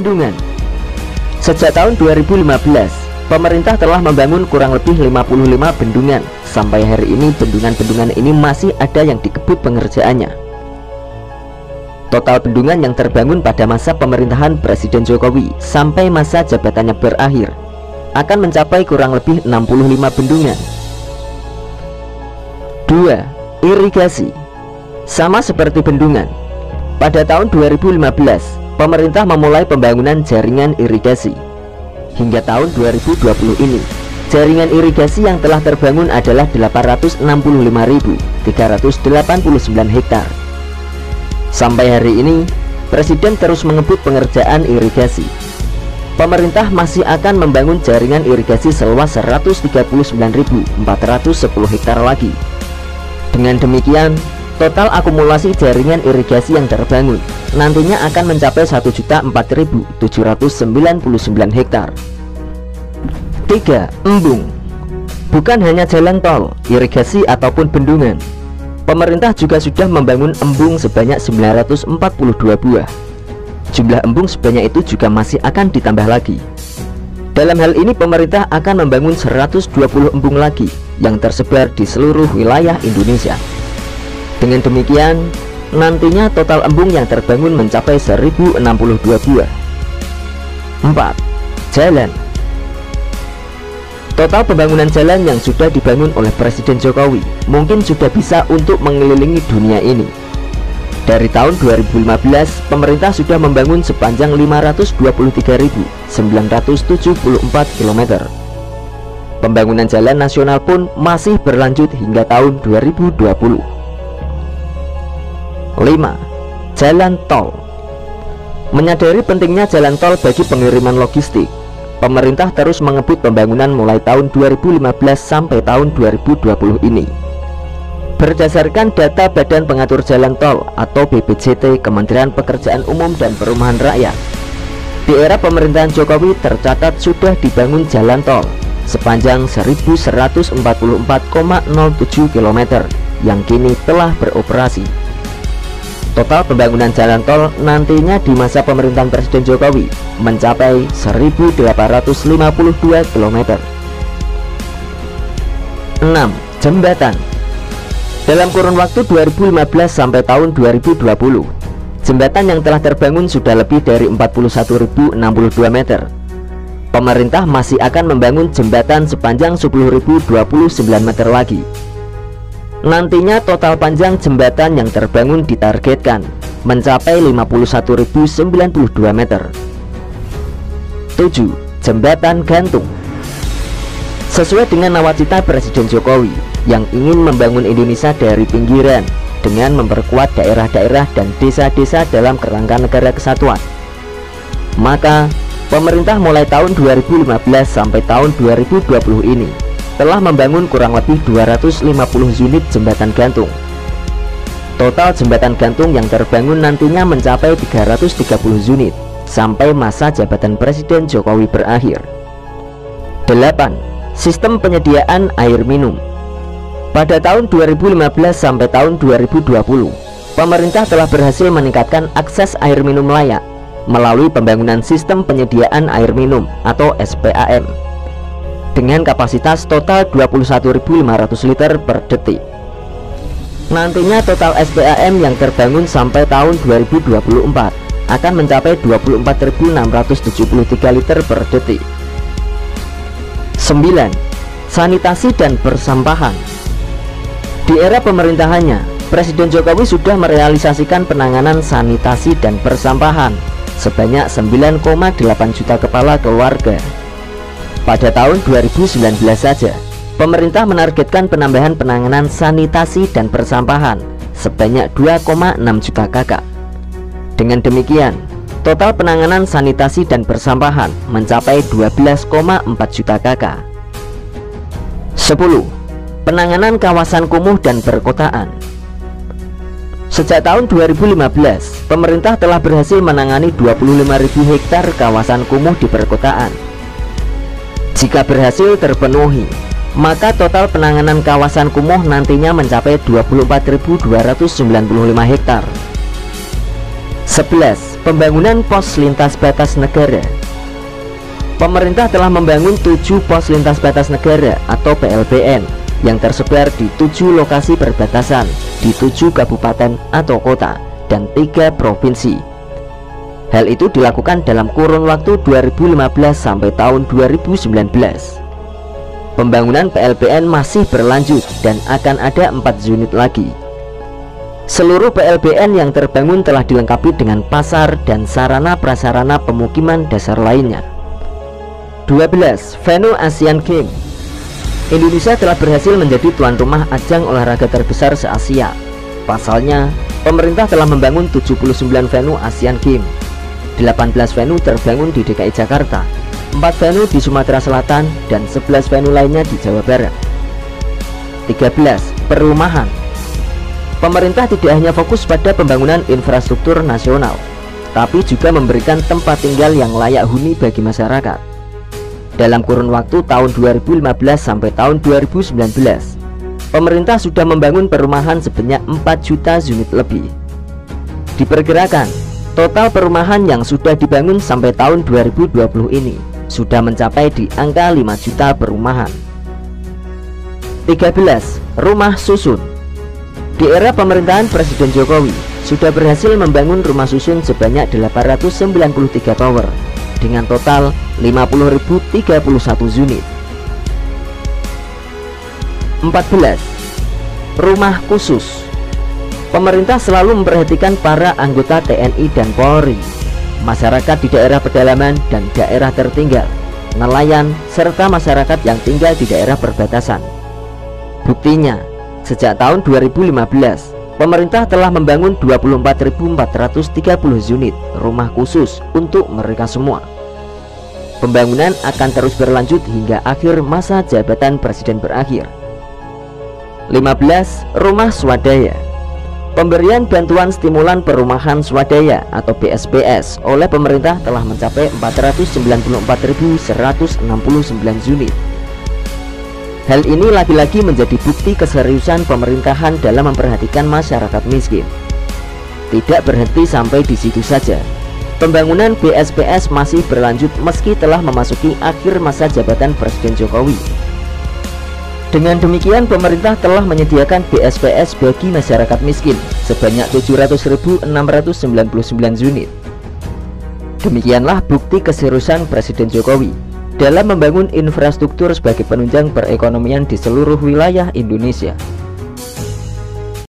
Bendungan. Sejak tahun 2015, pemerintah telah membangun kurang lebih 55 bendungan. Sampai hari ini bendungan-bendungan ini masih ada yang dikebut pengerjaannya. Total bendungan yang terbangun pada masa pemerintahan Presiden Jokowi sampai masa jabatannya berakhir akan mencapai kurang lebih 65 bendungan. 2. Irigasi. Sama seperti bendungan, pada tahun 2015 pemerintah memulai pembangunan jaringan irigasi. Hingga tahun 2020 ini, jaringan irigasi yang telah terbangun adalah 865.389 hektar. Sampai hari ini, Presiden terus mengebut pengerjaan irigasi. Pemerintah masih akan membangun jaringan irigasi seluas 139.410 hektar lagi. Dengan demikian, total akumulasi jaringan irigasi yang terbangun nantinya akan mencapai 1.004.799 hektar. 3. Embung. Bukan hanya jalan tol, irigasi ataupun bendungan, pemerintah juga sudah membangun embung sebanyak 942 buah. Jumlah embung sebanyak itu juga masih akan ditambah lagi. Dalam hal ini pemerintah akan membangun 120 embung lagi yang tersebar di seluruh wilayah Indonesia. Dengan demikian, nantinya total embung yang terbangun mencapai 1062 buah. 4. Jalan. Total pembangunan jalan yang sudah dibangun oleh Presiden Jokowi mungkin sudah bisa untuk mengelilingi dunia ini. Dari tahun 2015, pemerintah sudah membangun sepanjang 523.974 km. Pembangunan jalan nasional pun masih berlanjut hingga tahun 2020. 5. Jalan tol. Menyadari pentingnya jalan tol bagi pengiriman logistik, pemerintah terus mengebut pembangunan mulai tahun 2015 sampai tahun 2020 ini. Berdasarkan data Badan Pengatur Jalan Tol atau BPJT Kementerian Pekerjaan Umum dan Perumahan Rakyat, di era pemerintahan Jokowi tercatat sudah dibangun jalan tol sepanjang 1144,07 km yang kini telah beroperasi. Total pembangunan jalan tol nantinya di masa pemerintahan Presiden Jokowi mencapai 1.852 km. 6. Jembatan. Dalam kurun waktu 2015 sampai tahun 2020, jembatan yang telah terbangun sudah lebih dari 41.062 meter. Pemerintah masih akan membangun jembatan sepanjang 10.029 meter lagi. Nantinya total panjang jembatan yang terbangun ditargetkan mencapai 51.092 meter. 7. Jembatan gantung. Sesuai dengan nawacita Presiden Jokowi yang ingin membangun Indonesia dari pinggiran dengan memperkuat daerah-daerah dan desa-desa dalam kerangka negara kesatuan, maka pemerintah mulai tahun 2015 sampai tahun 2020 ini telah membangun kurang lebih 250 unit jembatan gantung. Total jembatan gantung yang terbangun nantinya mencapai 330 unit sampai masa jabatan Presiden Jokowi berakhir. 8. Sistem penyediaan air minum. Pada tahun 2015 sampai tahun 2020, pemerintah telah berhasil meningkatkan akses air minum layak melalui pembangunan sistem penyediaan air minum atau SPAM dengan kapasitas total 21.500 liter per detik. Nantinya total SPAM yang terbangun sampai tahun 2024 akan mencapai 24.673 liter per detik. 9. Sanitasi dan persampahan. Di era pemerintahannya, Presiden Jokowi sudah merealisasikan penanganan sanitasi dan persampahan sebanyak 9,8 juta kepala keluarga. Pada tahun 2019 saja, pemerintah menargetkan penambahan penanganan sanitasi dan persampahan sebanyak 2,6 juta kakak. Dengan demikian, total penanganan sanitasi dan persampahan mencapai 12,4 juta kakak. 10. Penanganan kawasan kumuh dan perkotaan. Sejak tahun 2015, pemerintah telah berhasil menangani 25.000 hektar kawasan kumuh di perkotaan. Jika berhasil terpenuhi, maka total penanganan kawasan kumuh nantinya mencapai 24.295 hektar. 11. Pembangunan pos lintas batas negara. Pemerintah telah membangun 7 pos lintas batas negara atau PLBN yang tersebar di 7 lokasi perbatasan di 7 kabupaten atau kota dan 3 provinsi. Hal itu dilakukan dalam kurun waktu 2015 sampai tahun 2019. Pembangunan PLBN masih berlanjut dan akan ada 4 unit lagi. Seluruh PLBN yang terbangun telah dilengkapi dengan pasar dan sarana prasarana pemukiman dasar lainnya. 12. Venue Asian Games. Indonesia telah berhasil menjadi tuan rumah ajang olahraga terbesar se-Asia. Pasalnya, pemerintah telah membangun 79 venue Asian Games. 18 venue terbangun di DKI Jakarta, 4 venue di Sumatera Selatan, dan 11 venue lainnya di Jawa Barat. 13. Perumahan. Pemerintah tidak hanya fokus pada pembangunan infrastruktur nasional, tapi juga memberikan tempat tinggal yang layak huni bagi masyarakat. Dalam kurun waktu tahun 2015 sampai tahun 2019, pemerintah sudah membangun perumahan sebanyak 4 juta unit lebih. Diperkirakan, total perumahan yang sudah dibangun sampai tahun 2020 ini sudah mencapai di angka 5 juta perumahan. 13. Rumah susun. Di era pemerintahan Presiden Jokowi, sudah berhasil membangun rumah susun sebanyak 893 tower dengan total 50.031 unit. 14. Rumah khusus. Pemerintah selalu memperhatikan para anggota TNI dan Polri, masyarakat di daerah pedalaman dan daerah tertinggal, nelayan, serta masyarakat yang tinggal di daerah perbatasan. Buktinya, sejak tahun 2015, pemerintah telah membangun 24.430 unit rumah khusus untuk mereka semua. Pembangunan akan terus berlanjut hingga akhir masa jabatan presiden berakhir. 15. Rumah swadaya. Pemberian bantuan stimulan perumahan swadaya atau BSPS oleh pemerintah telah mencapai 494.169 unit. Hal ini lagi-lagi menjadi bukti keseriusan pemerintahan dalam memperhatikan masyarakat miskin. Tidak berhenti sampai di situ saja. Pembangunan BSPS masih berlanjut meski telah memasuki akhir masa jabatan Presiden Jokowi. Dengan demikian, pemerintah telah menyediakan BSPS bagi masyarakat miskin sebanyak 700.699 unit. Demikianlah bukti keseriusan Presiden Jokowi dalam membangun infrastruktur sebagai penunjang perekonomian di seluruh wilayah Indonesia.